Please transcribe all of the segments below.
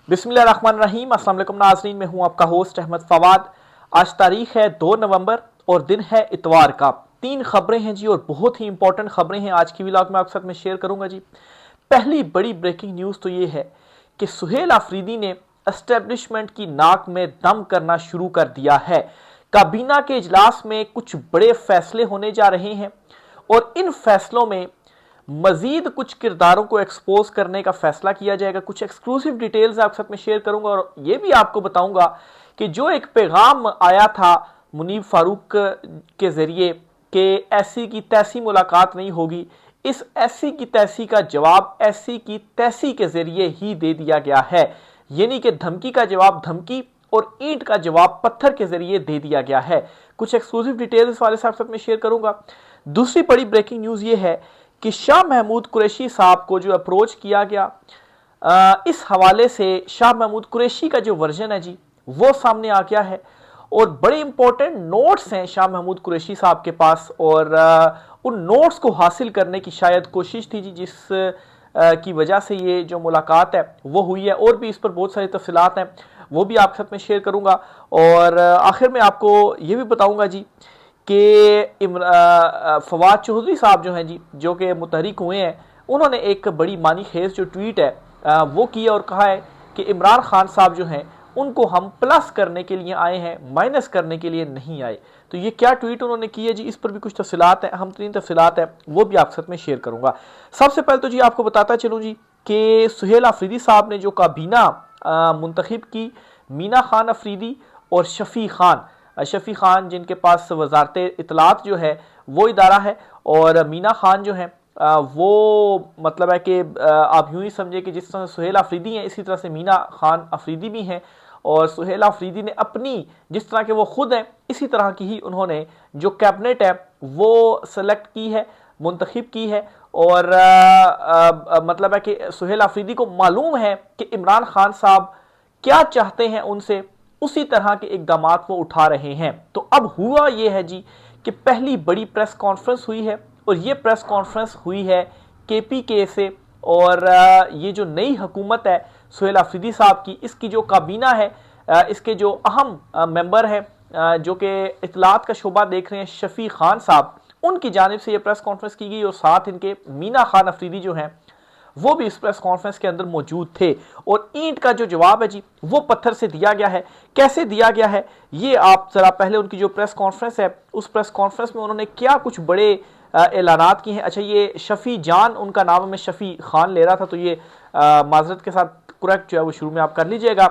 बिस्मिल्लाहिर्रहमानिर्रहीम। अस्सलाम वालेकुम नाज़रीन, मैं हूं आपका होस्ट अहमद फवाद। आज तारीख है 2 नवंबर और दिन है इतवार का। 3 खबरें हैं जी और बहुत ही इंपॉर्टेंट खबरें हैं आज की व्लॉग में आपके साथ मैं शेयर करूंगा जी। पहली बड़ी ब्रेकिंग न्यूज़ तो ये है कि सुहेल आफरीदी ने एस्टेब्लिशमेंट की नाक में दम करना शुरू कर दिया है। काबीना के इजलास में कुछ बड़े फैसले होने जा रहे हैं और इन फैसलों में मजीद कुछ किरदारों को एक्सपोज करने का फैसला किया जाएगा। कुछ एक्सक्लूसिव डिटेल्स आपके साथ में शेयर करूंगा और यह भी आपको बताऊंगा कि जो एक पैगाम आया था मुनीब फारूक के जरिए कि ऐसी की तैसी मुलाकात नहीं होगी, इस ऐसी की तैसी का जवाब ऐसी की तैसी के जरिए ही दे दिया गया है। यानी कि धमकी का जवाब धमकी और ईंट का जवाब पत्थर के जरिए दे दिया गया है। कुछ एक्सक्लूसिव डिटेल्स इस वाले साथ में शेयर करूंगा। दूसरी बड़ी ब्रेकिंग न्यूज ये है कि शाह महमूद कुरैशी साहब को जो अप्रोच किया गया, इस हवाले से शाह महमूद कुरैशी का जो वर्जन है जी वो सामने आ गया है और बड़े इंपॉर्टेंट नोट्स हैं शाह महमूद कुरैशी साहब के पास और उन नोट्स को हासिल करने की शायद कोशिश थी जी, जिस की वजह से ये जो मुलाकात है वो हुई है। और भी इस पर बहुत सारी तफसीलात हैं, वो भी आपके साथ में शेयर करूंगा। और आखिर में आपको ये भी बताऊंगा जी कि फवाद चौधरी साहब जो हैं जी, जो कि मुतहरिक हुए हैं, उन्होंने एक बड़ी मानी खेज जो ट्वीट है वो की और कहा है कि इमरान खान साहब जो हैं उनको हम प्लस करने के लिए आए हैं, माइनस करने के लिए नहीं आए। तो ये क्या ट्वीट उन्होंने की है जी, इस पर भी कुछ तफसीलात हैं, अहम तरीन तफसीलात हैं, वो भी आपके साथ में शेयर करूंगा। सबसे पहले तो जी आपको बताता चलूँ जी कि सुहेल आफरीदी साहब ने जो काबीना मुंतखब की, मीना खान अफरीदी और शफी खान जिनके पास वजारत इतलात जो है वो इदारा है, और मीना खान जो है वो मतलब है कि आप यूं ही समझे कि जिस तरह सुहेल आफरीदी हैं इसी तरह से मीना खान अफरीदी भी हैं। और सुहेल आफरीदी ने अपनी जिस तरह के वो खुद हैं इसी तरह की ही उन्होंने जो कैबिनेट है वो सेलेक्ट की है, मुंतखब की है। और मतलब है कि सुहेल आफरीदी को मालूम है कि इमरान खान साहब क्या चाहते हैं उनसे, उसी तरह के इकदाम वो उठा रहे हैं। तो अब हुआ यह है जी कि पहली बड़ी प्रेस कॉन्फ्रेंस हुई है और ये प्रेस कॉन्फ्रेंस हुई है केपीके से। और ये जो नई हुकूमत है सुहेल आफरीदी साहब की, इसकी जो काबीना है, इसके जो अहम मेंबर हैं जो कि इतलात का शोबा देख रहे हैं शफी खान साहब, उनकी जानिब से ये प्रेस कॉन्फ्रेंस की गई और साथ इनके मीना खान अफरीदी जो हैं वो भी इस प्रेस कॉन्फ्रेंस के अंदर मौजूद थे। और ईंट का जो जवाब है जी वो पत्थर से दिया गया है। कैसे दिया गया है ये आप जरा पहले उनकी जो प्रेस कॉन्फ्रेंस है उस प्रेस कॉन्फ्रेंस में उन्होंने क्या कुछ बड़े ऐलानात किए हैं। अच्छा, ये शफी जान उनका नाम है, मैं शफी खान ले रहा था तो ये माजरत के साथ करेक्ट जो है वो शुरू में आप कर लीजिएगा।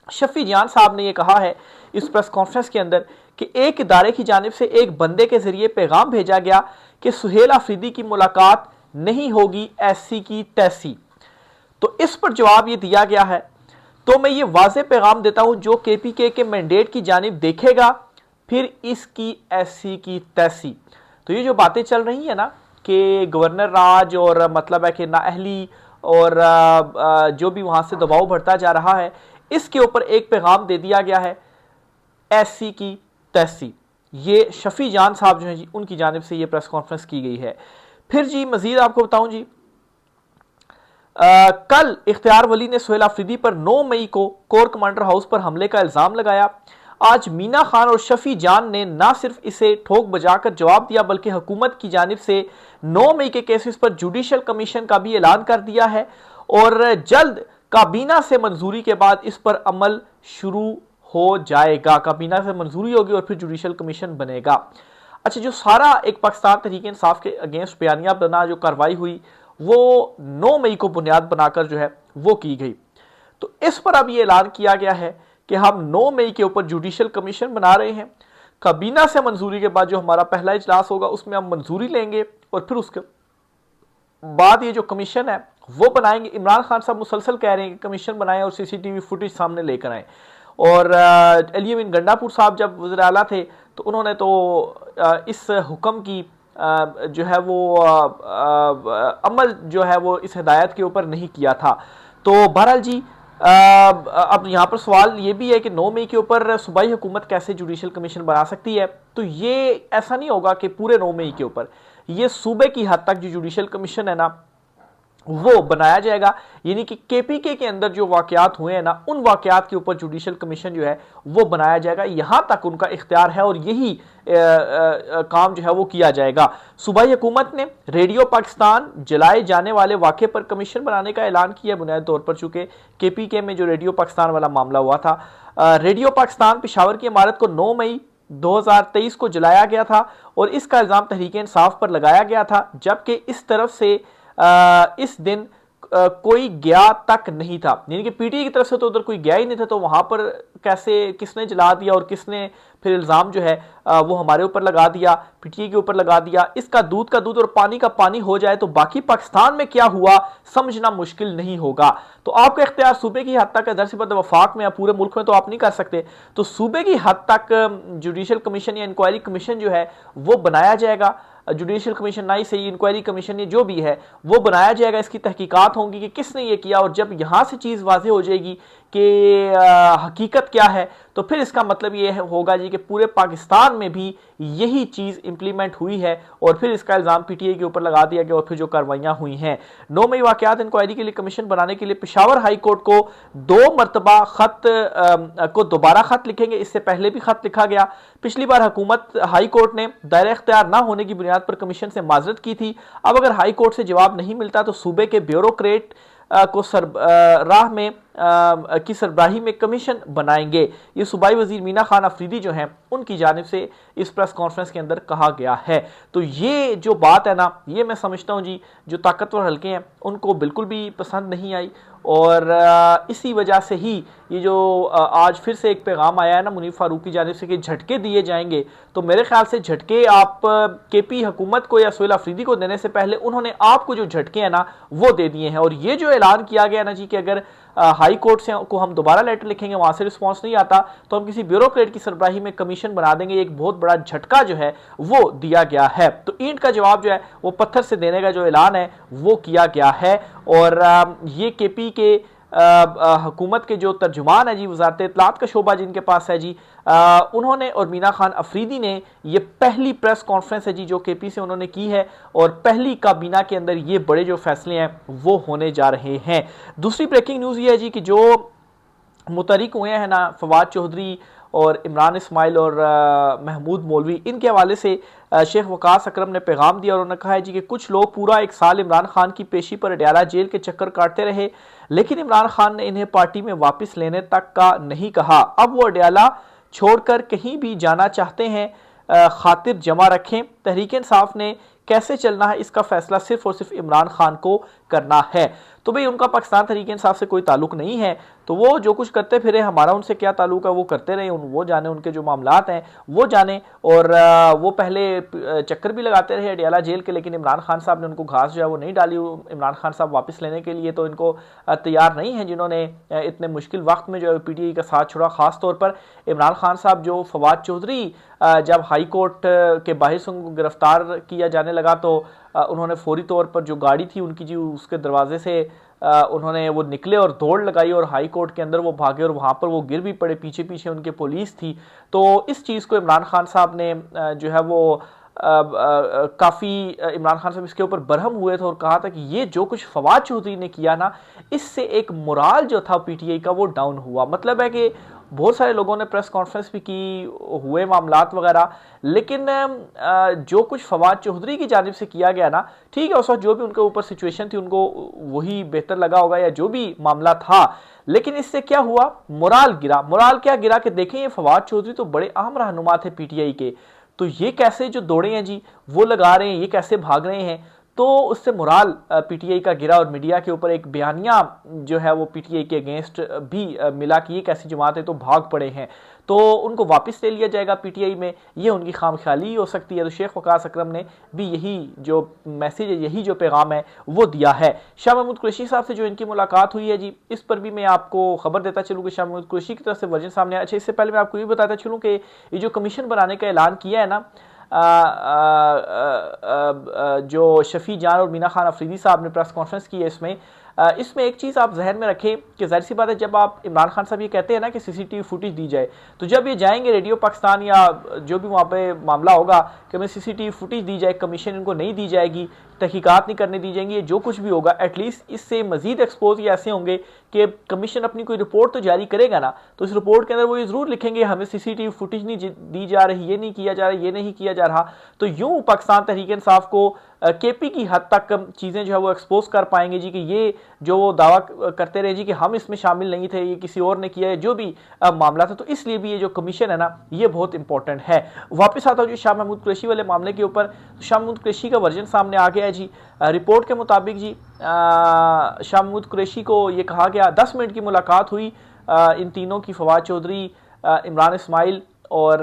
शफी जान साहब ने यह कहा है इस प्रेस कॉन्फ्रेंस के अंदर कि एक इदारे की जानिब से एक बंदे के जरिए पैगाम भेजा गया कि सुहेल आफरीदी की मुलाकात नहीं होगी ऐसी की तैसी। तो इस पर जवाब ये दिया गया है, तो मैं ये वाज़े पैगाम देता हूं जो केपीके के मैंडेट की जानिब देखेगा फिर इसकी ऐसी की तैसी। तो ये जो बातें चल रही है ना कि गवर्नर राज और मतलब है कि नाअहली और जो भी वहां से दबाव बढ़ता जा रहा है, इसके ऊपर एक पैगाम दे दिया गया है ऐसी की तैसी। ये शफी जान साहब जो हैं जी उनकी जानिब से ये प्रेस कॉन्फ्रेंस की गई है। फिर जी मजीद आपको बताऊं जी, कल इख्तियार वली ने सुहेल आफरीदी पर 9 मई को कोर कमांडर हाउस पर हमले का इल्जाम लगाया। आज मीना खान और शफी जान ने न सिर्फ इसे ठोक बजाकर जवाब दिया बल्कि हुकूमत की जानिब से 9 मई के केसेस पर जुडिशल कमीशन का भी ऐलान कर दिया है और जल्द काबीना से मंजूरी के बाद इस पर अमल शुरू हो जाएगा। काबीना से मंजूरी होगी और फिर जुडिशल कमीशन बनेगा। अच्छा, जो सारा एक पाकिस्तान तहरीक इंसाफ के अगेंस्ट बयानिया बना जो कार्रवाई हुई वो 9 मई को बुनियाद बनाकर जो है वो की गई। तो इस पर अब ये ऐलान किया गया है कि हम 9 मई के ऊपर जुडिशल कमीशन बना रहे हैं। काबीना से मंजूरी के बाद जो हमारा पहला इजलास होगा उसमें हम मंजूरी लेंगे और फिर उसके बाद ये जो कमीशन है वो बनाएंगे। इमरान खान साहब मुसलसल कह रहे हैं कि कमीशन बनाएं और सीसीटीवी फुटेज सामने लेकर आए। और अली अमीन गंडापुर साहब जब वज़ीर आला थे तो उन्होंने तो इस हुक्म की जो है वो अमल जो है वो इस हिदायत के ऊपर नहीं किया था। तो बहरहाल जी अब यहाँ पर सवाल ये भी है कि 9 मई के ऊपर सूबाई हुकूमत कैसे जुडिशल कमीशन बना सकती है। तो ये ऐसा नहीं होगा कि पूरे 9 मई के ऊपर, ये सूबे की हद तक जो जुडिशल कमीशन है ना वो बनाया जाएगा। यानी कि केपीके के अंदर जो वाकयात हुए हैं ना, उन वाकयात के ऊपर जुडिशल कमीशन जो है वो बनाया जाएगा। यहां तक उनका इख्तियार है और यही काम जो है वो किया जाएगा। सूबाई हुकूमत ने रेडियो पाकिस्तान जलाए जाने वाले वाक़े पर कमीशन बनाने का ऐलान किया बुनियादी तौर पर, चूंकि केपीके में जो रेडियो पाकिस्तान वाला मामला हुआ था, रेडियो पाकिस्तान पेशावर की इमारत को 9 मई 2023 को जलाया गया था और इसका इल्ज़ाम तहरीक इंसाफ पर लगाया गया था, जबकि इस तरफ से इस दिन कोई गया तक नहीं था। यानी कि पीटीआई की तरफ से तो उधर कोई गया ही नहीं था, तो वहां पर कैसे, किसने जला दिया और किसने फिर इल्जाम जो है वो हमारे ऊपर लगा दिया, पीटीआई के ऊपर लगा दिया। इसका दूध का दूध और पानी का पानी हो जाए तो बाकी पाकिस्तान में क्या हुआ समझना मुश्किल नहीं होगा। तो आपका इख्तियार सूबे की हद तक है, दरअसल वफाक में या पूरे मुल्क में तो आप नहीं कर सकते, तो सूबे की हद तक जुडिशल कमीशन या इंक्वायरी कमीशन जो है वो बनाया जाएगा। जुडिशल कमीशन ना ही सही, इंक्वायरी कमीशन ये जो भी है वो बनाया जाएगा। इसकी तहकीकात होंगी कि किसने ये किया, और जब यहां से चीज़ वाज़ेह हो जाएगी कि हकीकत क्या है, तो फिर इसका मतलब ये होगा जी कि पूरे पाकिस्तान में भी यही चीज़ इंप्लीमेंट हुई है और फिर इसका इल्ज़ाम पीटीआई के ऊपर लगा दिया गया और फिर जो कार्रवाइयाँ हुई हैं। 9 मई वाकयात इंक्वायरी के लिए कमीशन बनाने के लिए पेशावर हाई कोर्ट को 2 मरतबा खत को दोबारा खत लिखेंगे। इससे पहले भी खत लिखा गया। पिछली बार हुकूमत हाई कोर्ट ने दायरा इख्तियार ना होने की बुनियाद पर कमीशन से माजरत की थी। अब अगर हाई कोर्ट से जवाब नहीं मिलता तो सूबे के ब्यूरोक्रेट को राह में की सरबराही में कमीशन बनाएंगे। ये सूबाई वजीर मीना खान अफरीदी जो हैं उनकी जानिब से इस प्रेस कॉन्फ्रेंस के अंदर कहा गया है। तो ये जो बात है ना, ये मैं समझता हूँ जी जो ताकतवर हल्के हैं उनको बिल्कुल भी पसंद नहीं आई, और इसी वजह से ही ये जो आज फिर से एक पैगाम आया है ना मुनीफ फारूक की जानिब से कि झटके दिए जाएंगे, तो मेरे ख्याल से झटके आप केपी हुकूमत को या सोहेल अफरीदी को देने से पहले उन्होंने आपको जो झटके हैं ना वो दे दिए हैं। और ये जो ऐलान किया गया ना जी कि अगर हाई कोर्ट से को हम दोबारा लेटर लिखेंगे, वहां से रिस्पांस नहीं आता तो हम किसी ब्यूरोक्रेट की सरबराही में कमीशन बना देंगे, एक बहुत बड़ा झटका जो है वो दिया गया है। तो ईंट का जवाब जो है वो पत्थर से देने का जो ऐलान है वो किया गया है। और ये केपी के हुकूमत के जो तर्जुमान है जी, वजारत इत्तलात का शोबा जिनके पास है जी, उन्होंने और मीना खान अफरीदी ने ये पहली प्रेस कॉन्फ्रेंस है जी जो केपी से उन्होंने की है, और पहली काबीना के अंदर ये बड़े जो फैसले हैं वो होने जा रहे हैं। दूसरी ब्रेकिंग न्यूज़ ये है जी कि जो मुतहरिक हुए हैं ना फवाद चौधरी और इमरान इस्माइल और महमूद मौलवी, इनके हवाले से शेख वकास अकरम ने पैगाम दिया और उन्होंने कहा है जी कि कुछ लोग पूरा 1 साल इमरान खान की पेशी पर अडयाला जेल के चक्कर काटते रहे, लेकिन इमरान खान ने इन्हें पार्टी में वापस लेने तक का नहीं कहा। अब वो अडयाला छोड़कर कहीं भी जाना चाहते हैं, खातिर जमा रखें। तहरीक इंसाफ ने कैसे चलना है इसका फैसला सिर्फ और सिर्फ इमरान खान को करना है। तो भाई उनका पाकिस्तान तहरीक इंसाफ से कोई ताल्लुक नहीं है, तो वो जो कुछ करते फिरे, हमारा उनसे क्या ताल्लुक है, वो करते रहे, वो जाने, उनके जो मामलात हैं वो जाने। और वो पहले चक्कर भी लगाते रहे अडयाला जेल के, लेकिन इमरान खान साहब ने उनको घास जो है वो नहीं डाली। इमरान खान साहब वापस लेने के लिए तो इनको तैयार नहीं है, जिन्होंने इतने मुश्किल वक्त में जो है पीटीआई का साथ छोड़ा। खास तौर पर इमरान खान साहब जो फवाद चौधरी जब हाई कोर्ट के बाहर से उनको गिरफ्तार किया जाने लगा तो उन्होंने फौरी तौर पर जो गाड़ी थी उनकी जी उसके दरवाजे से उन्होंने वो निकले और दौड़ लगाई और हाई कोर्ट के अंदर वो भागे और वहाँ पर वो गिर भी पड़े, पीछे पीछे उनके पुलिस थी। तो इस चीज़ को इमरान खान साहब ने जो है वो काफ़ी इमरान खान साहब इसके ऊपर बरहम हुए थे और कहा था कि ये जो कुछ फवाद चौधरी ने किया ना, इससे एक मोराल जो था पीटीआई का वो डाउन हुआ। मतलब है कि बहुत सारे लोगों ने प्रेस कॉन्फ्रेंस भी की, हुए मामलात वगैरह, लेकिन जो कुछ फवाद चौधरी की जानिब से किया गया ना, ठीक है उस वक्त जो भी उनके ऊपर सिचुएशन थी उनको वही बेहतर लगा होगा या जो भी मामला था, लेकिन इससे क्या हुआ, मोराल गिरा। मोराल क्या गिरा कि देखें ये फवाद चौधरी तो बड़े अहम रहनुमा थे पीटीआई के, तो ये कैसे जो दौड़े हैं जी वो लगा रहे हैं, ये कैसे भाग रहे हैं, तो उससे मोराल पीटीआई का गिरा। और मीडिया के ऊपर एक बयानिया जो है वो पीटीआई के अगेंस्ट भी मिला कि ये कैसी जमात है, तो भाग पड़े हैं, तो उनको वापस ले लिया जाएगा पीटीआई में, ये उनकी खामख्याली ही हो सकती है। तो शेख वकास अकरम ने भी यही जो मैसेज है, यही जो पैगाम है वो दिया है। शाह महमूद कुरैशी साहब से जो इनकी मुलाकात हुई है जी, इस पर भी मैं आपको खबर देता चलूँ कि शाह महमूद कुरैशी की तरफ से वर्जन सामने। अच्छा, इससे पहले मैं आपको ये बताता चलूँ कि ये जो कमीशन बनाने का ऐलान किया है ना, जो शफी जान और मीना खान अफरीदी साहब ने प्रेस कॉन्फ्रेंस की है, इसमें एक चीज़ आप जहन में रखें कि जाहिर सी बात है जब आप इमरान खान साहब ये कहते हैं ना कि सीसीटीवी फुटेज दी जाए, तो जब ये जाएंगे रेडियो पाकिस्तान या जो भी वहाँ पे मामला होगा कि हमें सीसीटीवी फुटेज दी जाए, कमीशन इनको नहीं दी जाएगी, तहकीकात नहीं करने दी जाएंगी। जो कुछ भी होगा एटलीस्ट इससे मजीद एक्सपोज ये ऐसे होंगे कि कमीशन अपनी कोई रिपोर्ट तो जारी करेगा ना, तो इस रिपोर्ट के अंदर वो ये जरूर लिखेंगे हमें सीसीटीवी फुटेज नहीं दी जा रही, ये नहीं किया जा रहा, ये नहीं किया जा रहा। तो यूं पाकिस्तान तहरीक इंसाफ को केपी की हद तक चीज़ें जो है वो एक्सपोज कर पाएंगे जी कि ये जो वो दावा करते रहे जी कि हम इसमें शामिल नहीं थे, ये किसी और ने किया है, जो भी मामला था। तो इसलिए भी ये जो कमीशन है ना, ये बहुत इंपॉर्टेंट है। वापस आता हूँ जी शाह महमूद कुरैशी वाले मामले के ऊपर। शाह महमूद कुरैशी का वर्जन सामने आ गया है जी। रिपोर्ट के मुताबिक जी शाह महमूद कुरैशी को ये कहा गया 10 मिनट की मुलाकात हुई इन तीनों की, फवाद चौधरी, इमरान इस्माइल और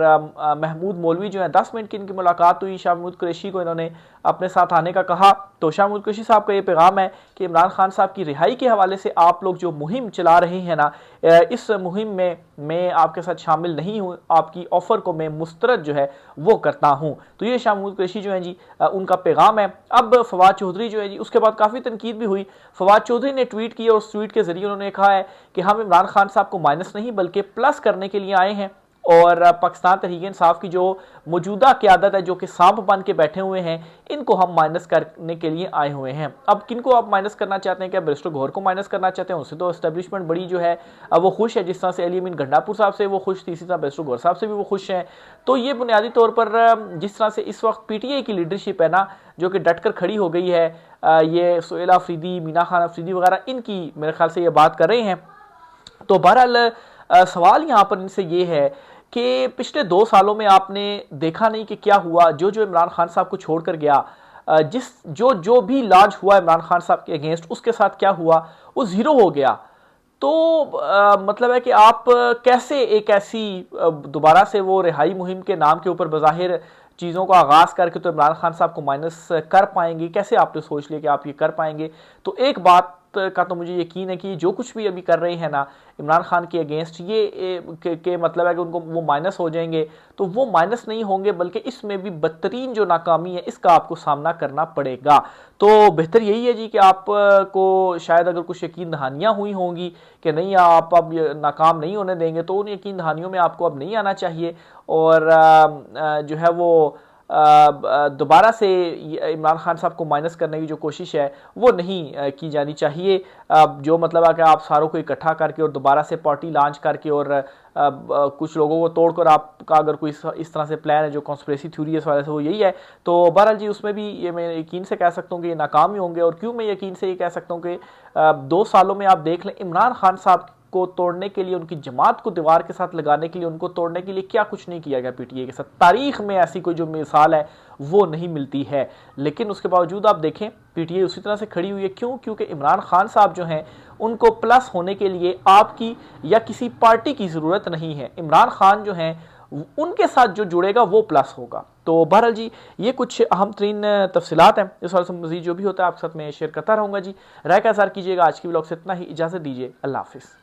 महमूद मौलवी जो है 10 मिनट की इनकी मुलाकात हुई। शाह महमूद कुरैशी को इन्होंने अपने साथ आने का कहा। तो शाह महमूद कुरैशी साहब का ये पैगाम है कि इमरान खान साहब की रिहाई के हवाले से आप लोग जो मुहिम चला रहे हैं ना, इस मुहिम में मैं आपके साथ शामिल नहीं हूँ, आपकी ऑफर को मैं मुस्तरद जो है वो करता हूँ। तो ये शाह महमूद कुरैशी जो है जी उनका पैगाम है। अब फवाद चौधरी जो है जी, उसके बाद काफ़ी तनकीद भी हुई। फवाद चौधरी ने ट्वीट किया और उस ट्वीट के जरिए उन्होंने कहा है कि हम इमरान खान साहब को माइनस नहीं बल्कि प्लस करने के लिए आए हैं, और पाकिस्तान तहरीक इंसाफ की जो मौजूदा क़यादत है, जो कि सांप बन के बैठे हुए हैं, इनको हम माइनस करने के लिए आए हुए हैं। अब किनको आप माइनस करना चाहते हैं? क्या बैरिस्टर गौहर को माइनस करना चाहते हैं? उससे तो एस्टेब्लिशमेंट बड़ी जो है वो खुश है, जिस तरह से अली अमीन गंडापुर साहब से वो खुश थी, इसी तरह बैरिस्टर गौहर साहब से भी वो खुश हैं। तो ये बुनियादी तौर पर जिस तरह से इस वक्त पीटीआई की लीडरशिप है ना, जो कि डट कर खड़ी हो गई है, ये सुहेल अफरीदी, मीना खान अफरीदी वगैरह, इनकी मेरे ख्याल से ये बात कर रहे हैं। तो बहरहाल सवाल यहाँ पर इनसे ये है कि पिछले 2 सालों में आपने देखा नहीं कि क्या हुआ। जो जो इमरान खान साहब को छोड़कर गया, जो भी लॉन्च हुआ इमरान खान साहब के अगेंस्ट, उसके साथ क्या हुआ? वो जीरो हो गया। तो मतलब है कि आप कैसे एक ऐसी दोबारा से वो रिहाई मुहिम के नाम के ऊपर बज़ाहिर चीज़ों का आगाज़ करके तो इमरान खान साहब को माइनस कर पाएंगे? कैसे आपने सोच लिया कि आप ये कर पाएंगे? तो एक बात का तो मुझे यकीन है कि जो कुछ भी अभी कर रहे हैं ना इमरान खान के अगेंस्ट, ये के मतलब है कि उनको वो माइनस हो जाएंगे। तो वो माइनस नहीं होंगे, बल्कि इसमें भी बदतरीन जो नाकामी है इसका आपको सामना करना पड़ेगा। तो बेहतर यही है जी कि आपको शायद अगर कुछ यकीन दहानियाँ हुई होंगी कि नहीं आप अब नाकाम नहीं होने देंगे, तो उन यकीन दहानियों में आपको अब नहीं आना चाहिए, और जो है वो दोबारा से इमरान खान साहब को माइनस करने की जो कोशिश है वो नहीं की जानी चाहिए। जो मतलब है कि आप सारों को इकट्ठा करके और दोबारा से पार्टी लॉन्च करके और कुछ लोगों को तोड़कर आपका अगर कोई इस तरह से प्लान है जो कॉन्स्पिरेसी थ्योरी इस वाले से, वो यही है। तो बहरहाल जी उसमें भी ये मैं यकीन से कह सकता हूँ कि ये नाकाम ही होंगे। और क्यों मैं यकीन से ये कह सकता हूँ कि 2 सालों में आप देख लें इमरान खान साहब को तोड़ने के लिए, उनकी जमात को दीवार के साथ लगाने के लिए, उनको तोड़ने के लिए क्या कुछ नहीं किया गया पीटीआई के साथ। तारीख में ऐसी कोई जो मिसाल है वो नहीं मिलती है। लेकिन उसके बावजूद आप देखें पीटीआई उसी तरह से खड़ी हुई है। क्यों? क्योंकि इमरान खान साहब जो हैं उनको प्लस होने के लिए आपकी या किसी पार्टी की ज़रूरत नहीं है। इमरान खान जो हैं उनके साथ जो जुड़ेगा वो प्लस होगा। तो बहरहाल जी ये कुछ अहम तरीन तफसीलात हैं। इस वाले से मज़ीद जो भी होता है आपके साथ मैं शेयर करता रहूँगा जी। राय का इज़हार कीजिएगा। आज की व्लॉग से इतना ही, इजाज़त दीजिए। अल्लाह हाफ़िज़।